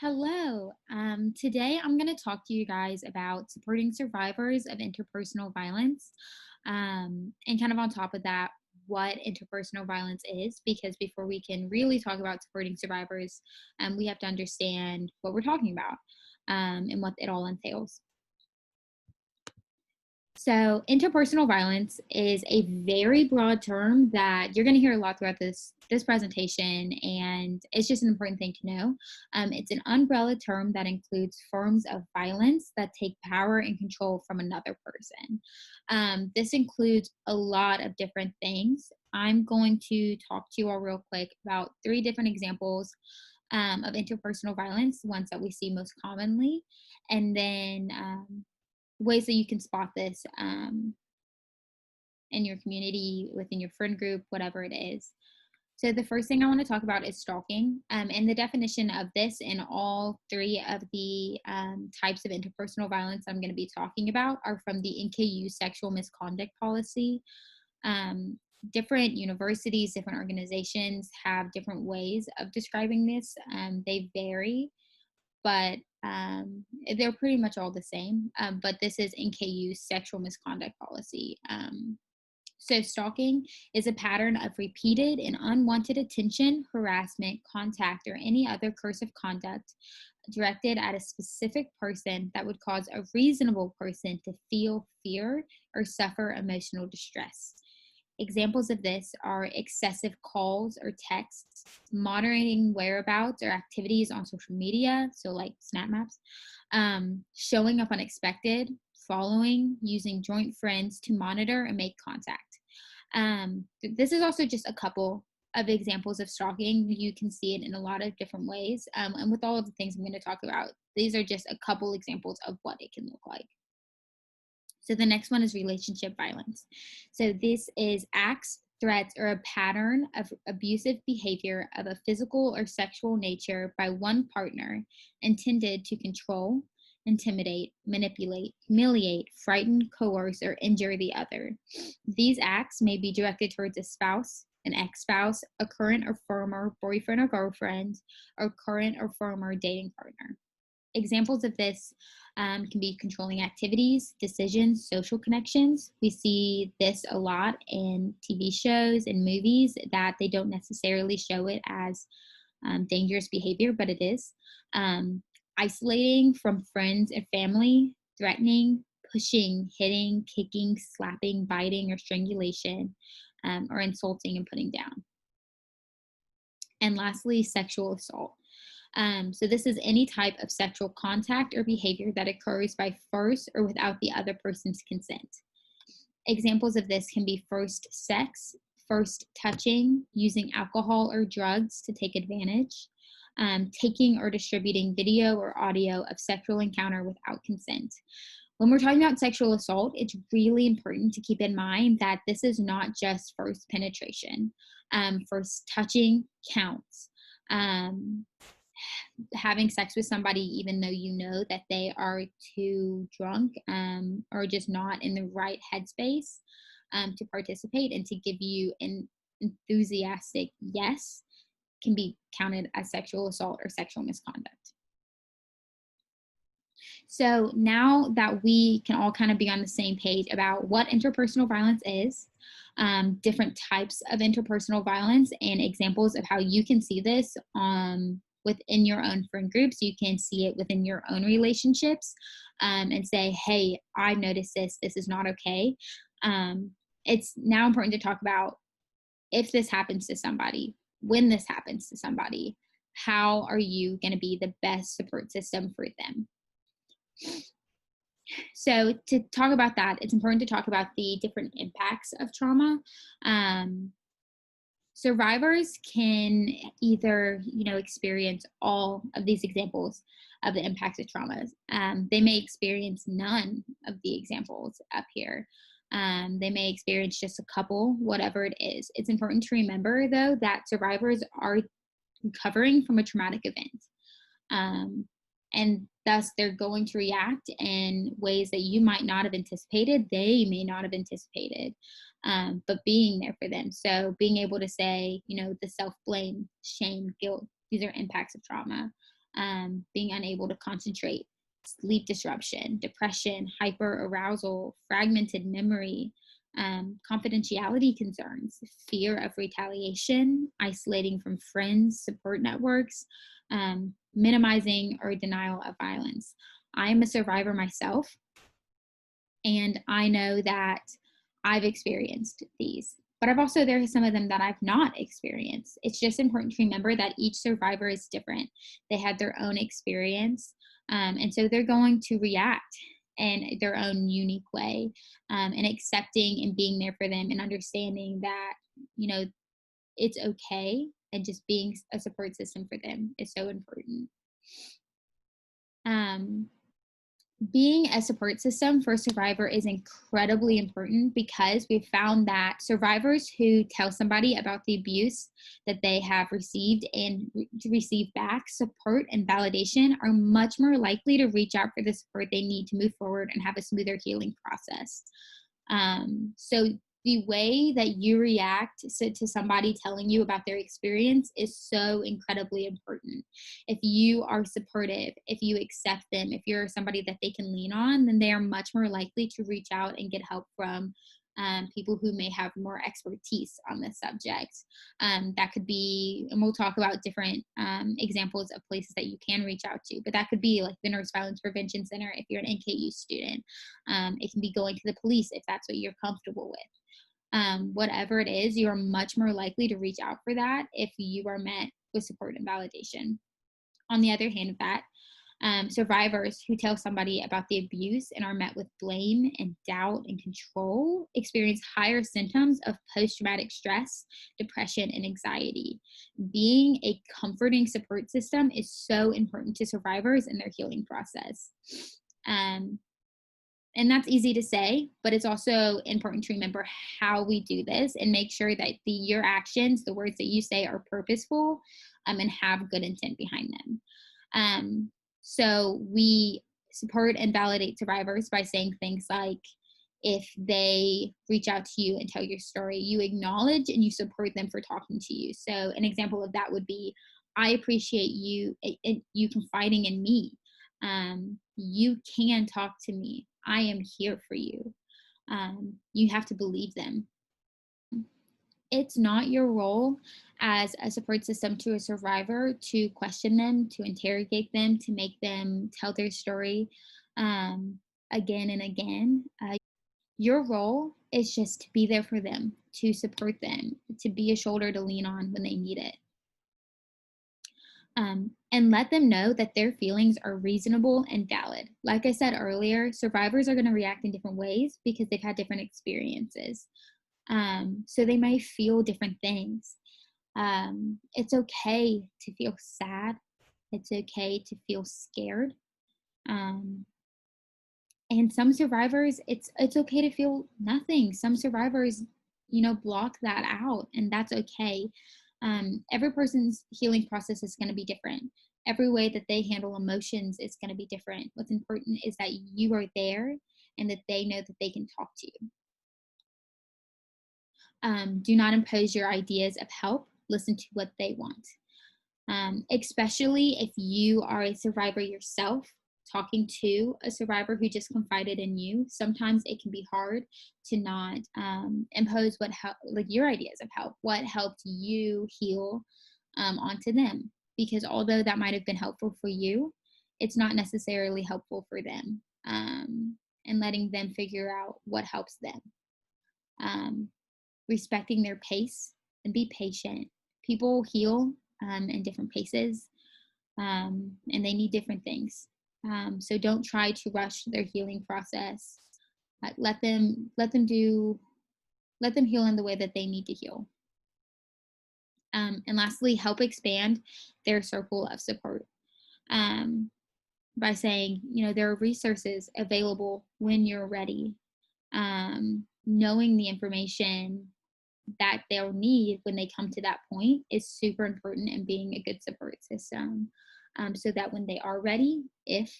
Hello. Today I'm going to talk to you guys about supporting survivors of interpersonal violence. And kind of on top of that, what interpersonal violence is, because before we can really talk about supporting survivors, we have to understand what we're talking about and what it all entails. So, interpersonal violence is a very broad term that you're going to hear a lot throughout this presentation, and it's just an important thing to know. It's an umbrella term that includes forms of violence that take power and control from another person. This includes a lot of different things. I'm going to talk to you all real quick about three different examples of interpersonal violence, the ones that we see most commonly, and then ways that you can spot this in your community, within your friend group, whatever it is. So the first thing I want to talk about is stalking, and the definition of this in all three of the types of interpersonal violence I'm going to be talking about are from the NKU sexual misconduct policy. Um, Different universities, different organizations have different ways of describing this. They vary, but they're pretty much all the same. But this is NKU's sexual misconduct policy. So, stalking is a pattern of repeated and unwanted attention, harassment, contact, or any other coercive conduct directed at a specific person that would cause a reasonable person to feel fear or suffer emotional distress. Examples of this are excessive calls or texts, monitoring whereabouts or activities on social media, so like snap maps, showing up unexpected, following, using joint friends to monitor and make contact. This is also just a couple of examples of stalking. You can see it in a lot of different ways. And with all of the things I'm going to talk about, these are just a couple examples of what it can look like. So the next one is relationship violence. So this is acts, threats, or a pattern of abusive behavior of a physical or sexual nature by one partner intended to control, intimidate, manipulate, humiliate, frighten, coerce, or injure the other. These acts may be directed towards a spouse, an ex-spouse, a current or former boyfriend or girlfriend, or current or former dating partner. Examples of this can be controlling activities, decisions, social connections. We see this a lot in TV shows and movies that they don't necessarily show it as dangerous behavior, but it is. Isolating from friends and family, threatening, pushing, hitting, kicking, slapping, biting, or strangulation, or insulting and putting down. And lastly, sexual assault. So this is any type of sexual contact or behavior that occurs by force or without the other person's consent. Examples of this can be first sex, first touching, using alcohol or drugs to take advantage, taking or distributing video or audio of sexual encounter without consent. When we're talking about sexual assault, it's really important to keep in mind that this is not just first penetration. First touching counts. Having sex with somebody even though you know that they are too drunk or just not in the right headspace to participate and to give you an enthusiastic yes can be counted as sexual assault or sexual misconduct. So now that we can all kind of be on the same page about what interpersonal violence is, different types of interpersonal violence, and examples of how you can see this within your own friend groups, you can see it within your own relationships, and say, hey, I've noticed this. This is not okay. It's now important to talk about if this happens to somebody, when this happens to somebody, how are you going to be the best support system for them? So to talk about that, it's important to talk about the different impacts of trauma. Survivors can either, experience all of these examples of the impacts of traumas. They may experience none of the examples up here. They may experience just a couple, whatever it is. It's important to remember, though, that survivors are recovering from a traumatic event. And thus, they're going to react in ways that you might not have anticipated, they may not have anticipated, but being there for them. So being able to say, the self-blame, shame, guilt, these are impacts of trauma. being unable to concentrate, sleep disruption, depression, hyperarousal, fragmented memory, confidentiality concerns, fear of retaliation, isolating from friends, support networks, minimizing or denial of violence. I'm a survivor myself, and I know that I've experienced these. But there are some of them that I've not experienced. It's just important to remember that each survivor is different. They have their own experience. And so they're going to react in their own unique way, and accepting and being there for them and understanding that, it's okay. And just being a support system for them is so important. Um, Being a support system for a survivor is incredibly important because we've found that survivors who tell somebody about the abuse that they have received and receive back support and validation are much more likely to reach out for the support they need to move forward and have a smoother healing process. So the way that you react to somebody telling you about their experience is so incredibly important. If you are supportive, if you accept them, if you're somebody that they can lean on, then they are much more likely to reach out and get help from people who may have more expertise on this subject. That could be, and we'll talk about different examples of places that you can reach out to, but that could be like the Nurse Violence Prevention Center if you're an NKU student. It can be going to the police if that's what you're comfortable with. Whatever it is, you are much more likely to reach out for that if you are met with support and validation. On the other hand of that, survivors who tell somebody about the abuse and are met with blame and doubt and control experience higher symptoms of post-traumatic stress, depression, and anxiety. Being a comforting support system is so important to survivors in their healing process. And that's easy to say, but it's also important to remember how we do this and make sure that your actions, the words that you say, are purposeful, and have good intent behind them. So we support and validate survivors by saying things like, if they reach out to you and tell your story, you acknowledge and you support them for talking to you. So an example of that would be, I appreciate you confiding in me. You can talk to me. I am here for you. You have to believe them. It's not your role as a support system to a survivor to question them, to interrogate them, to make them tell their story again and again. Your role is just to be there for them, to support them, to be a shoulder to lean on when they need it. And let them know that their feelings are reasonable and valid. Like I said earlier, survivors are going to react in different ways because they've had different experiences. So they may feel different things. It's okay to feel sad. It's okay to feel scared. And some survivors, it's okay to feel nothing. Some survivors, block that out, and that's okay. Every person's healing process is going to be different. Every way that they handle emotions is going to be different. What's important is that you are there and that they know that they can talk to you. Do not impose your ideas of help. Listen to what they want. Especially if you are a survivor yourself, talking to a survivor who just confided in you, sometimes it can be hard to not impose your ideas of help, what helped you heal onto them. Because although that might have been helpful for you, it's not necessarily helpful for them, and letting them figure out what helps them. Respecting their pace and be patient. People heal in different paces, and they need different things. So don't try to rush their healing process. Let them heal in the way that they need to heal. And lastly, help expand their circle of support by saying, there are resources available when you're ready. Knowing the information that they'll need when they come to that point is super important in being a good support system, so that when they are ready, if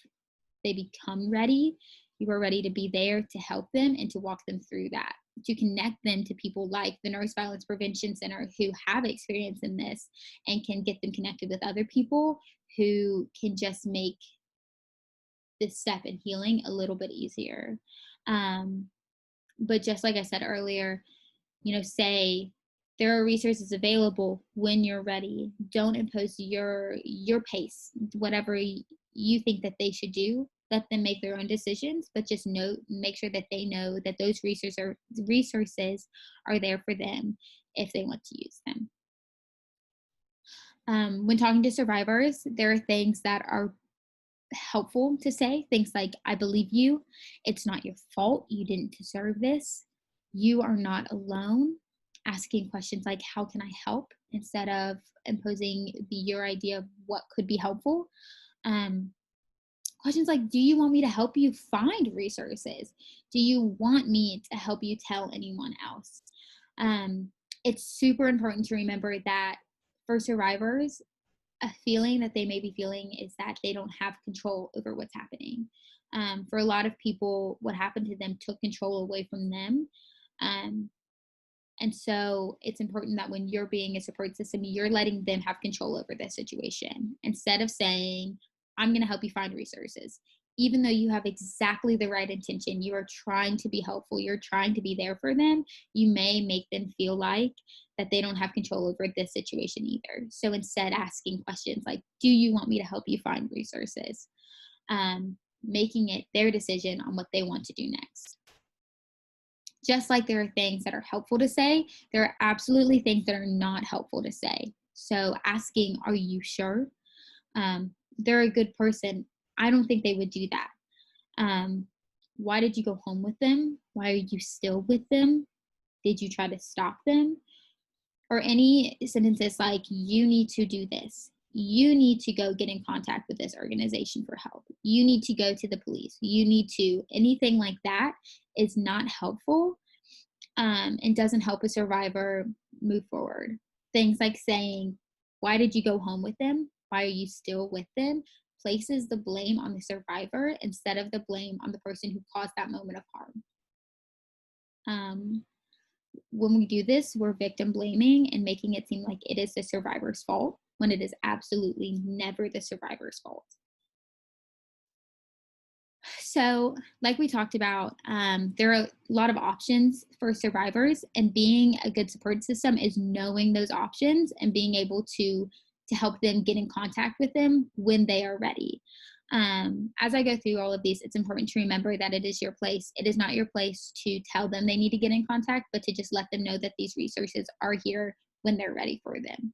they become ready, you are ready to be there to help them and to walk them through that to connect them to people like the Nurse Violence Prevention Center who have experience in this and can get them connected with other people who can just make this step in healing a little bit easier. Um, but just like I said earlier, say there are resources available when you're ready. Don't impose your pace, whatever you think that they should do. Let them make their own decisions, but just make sure that they know that those resources are there for them if they want to use them. When talking to survivors, there are things that are helpful to say, things like, I believe you. It's not your fault. You didn't deserve this. You are not alone. Asking questions like, how can I help? Instead of imposing your idea of what could be helpful. Questions like, do you want me to help you find resources? Do you want me to help you tell anyone else? It's super important to remember that for survivors, a feeling that they may be feeling is that they don't have control over what's happening. For a lot of people, what happened to them took control away from them. And so it's important that when you're being a support system, you're letting them have control over the situation. Instead of saying, I'm going to help you find resources. Even though you have exactly the right intention, you are trying to be helpful, you're trying to be there for them, you may make them feel like that they don't have control over this situation either. So instead, asking questions like, do you want me to help you find resources? Making it their decision on what they want to do next. Just like there are things that are helpful to say, there are absolutely things that are not helpful to say. So asking, are you sure? They're a good person. I don't think they would do that. Why did you go home with them? Why are you still with them? Did you try to stop them? Or any sentences like, you need to do this. You need to go get in contact with this organization for help. You need to go to the police. You need to, anything like that is not helpful and doesn't help a survivor move forward. Things like saying, why did you go home with them? Why are you still with them? Places the blame on the survivor instead of the blame on the person who caused that moment of harm. When we do this, we're victim blaming and making it seem like it is the survivor's fault when it is absolutely never the survivor's fault. So, like we talked about, there are a lot of options for survivors, and being a good support system is knowing those options and being able to help them get in contact with them when they are ready. As I go through all of these, it's important to remember that it is your place. It is not your place to tell them they need to get in contact, but to just let them know that these resources are here when they're ready for them.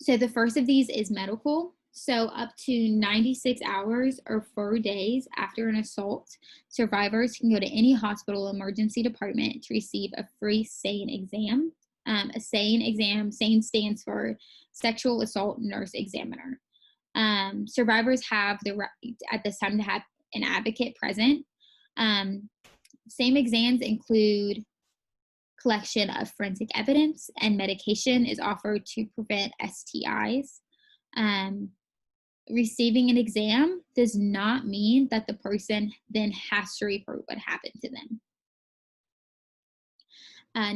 So the first of these is medical. So up to 96 hours or 4 days after an assault, survivors can go to any hospital emergency department to receive a free SANE exam. A SANE exam, SANE stands for Sexual Assault Nurse Examiner. Survivors have the right at this time to have an advocate present. Same exams include collection of forensic evidence, and medication is offered to prevent STIs. Receiving an exam does not mean that the person then has to report what happened to them.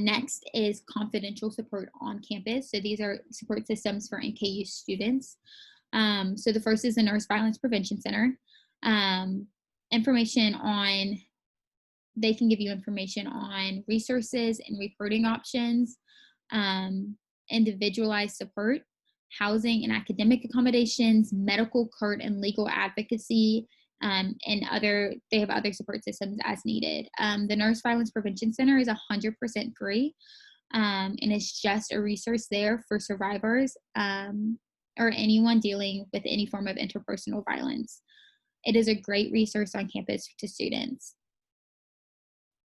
Next is confidential support on campus. So these are support systems for NKU students. So the first is the Nurse Violence Prevention Center. They can give you information on resources and reporting options, individualized support, housing and academic accommodations, medical, court, and legal advocacy, and they have other support systems as needed. The Nurse Violence Prevention Center is 100% free, and it's just a resource there for survivors or anyone dealing with any form of interpersonal violence. It is a great resource on campus to students.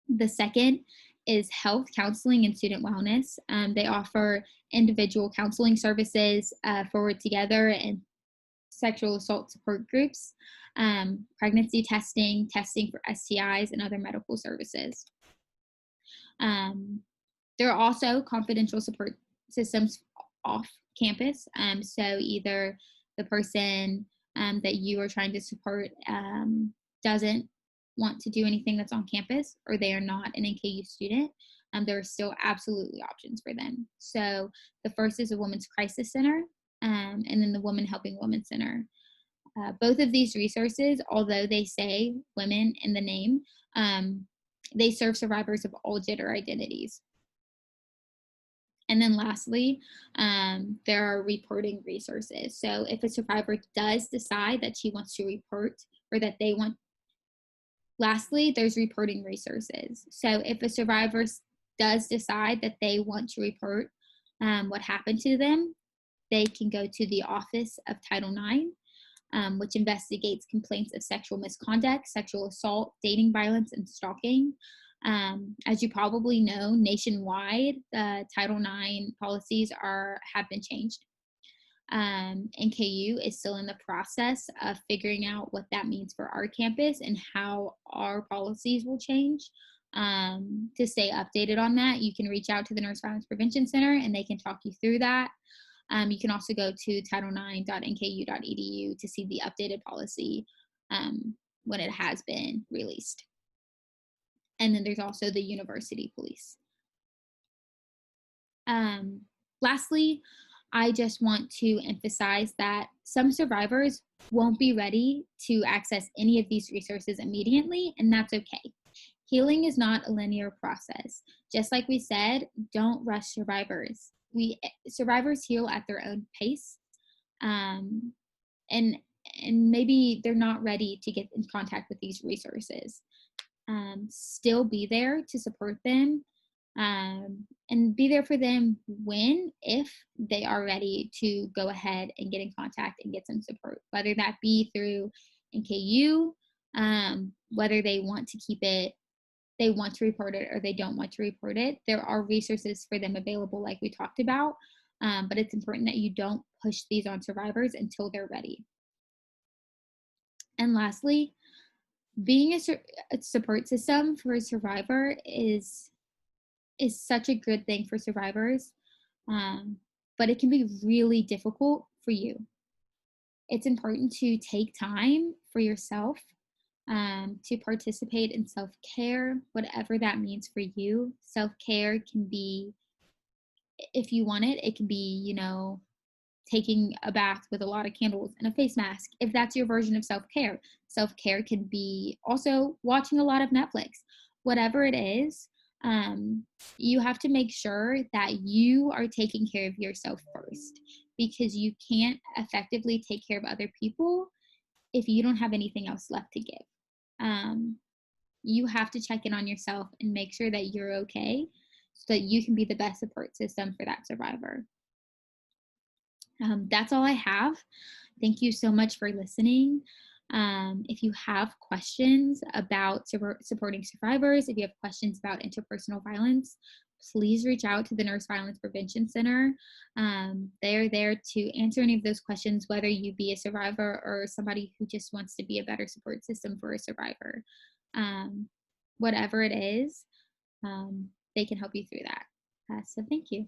The second is health counseling and student wellness. They offer individual counseling services, Forward Together, and sexual assault support groups, pregnancy testing for STIs, and other medical services. There are also confidential support systems off campus. So either the person that you are trying to support doesn't want to do anything that's on campus or they are not an NKU student, there are still absolutely options for them. So the first is a Women's Crisis Center, and then the Women Helping Women Center. Both of these resources, although they say women in the name, they serve survivors of all gender identities. And then lastly, there are reporting resources. So if a survivor does decide that she wants to report or that they want, lastly, there's reporting resources. So if a survivor does decide that they want to report what happened to them, they can go to the Office of Title IX, which investigates complaints of sexual misconduct, sexual assault, dating violence, and stalking. As you probably know, nationwide, Title IX policies have been changed. NKU is still in the process of figuring out what that means for our campus and how our policies will change. To stay updated on that, you can reach out to the Nurse Violence Prevention Center and they can talk you through that. You can also go to title9.nku.edu to see the updated policy when it has been released. And then there's also the university police. Lastly, I just want to emphasize that some survivors won't be ready to access any of these resources immediately, and that's okay. Healing is not a linear process. Just like we said, don't rush survivors. Survivors heal at their own pace, and maybe they're not ready to get in contact with these resources. Still be there to support them, and be there for them if they are ready to go ahead and get in contact and get some support, whether that be through NKU, whether they want to keep it, they want to report it, or they don't want to report it. There are resources for them available, like we talked about, but it's important that you don't push these on survivors until they're ready. And lastly, being a support system for a survivor is such a good thing for survivors, but it can be really difficult for you. It's important to take time for yourself, to participate in self-care, whatever that means for you. Self-care can be, if you want it, it can be, taking a bath with a lot of candles and a face mask, if that's your version of self-care. Self-care can be also watching a lot of Netflix. Whatever it is, you have to make sure that you are taking care of yourself first, because you can't effectively take care of other people if you don't have anything else left to give. You have to check in on yourself and make sure that you're okay so that you can be the best support system for that survivor. That's all I have. Thank you so much for listening. If you have questions about supporting survivors, if you have questions about interpersonal violence, please reach out to the Nurse Violence Prevention Center. They're there to answer any of those questions, whether you be a survivor or somebody who just wants to be a better support system for a survivor. Whatever it is, they can help you through that. So thank you.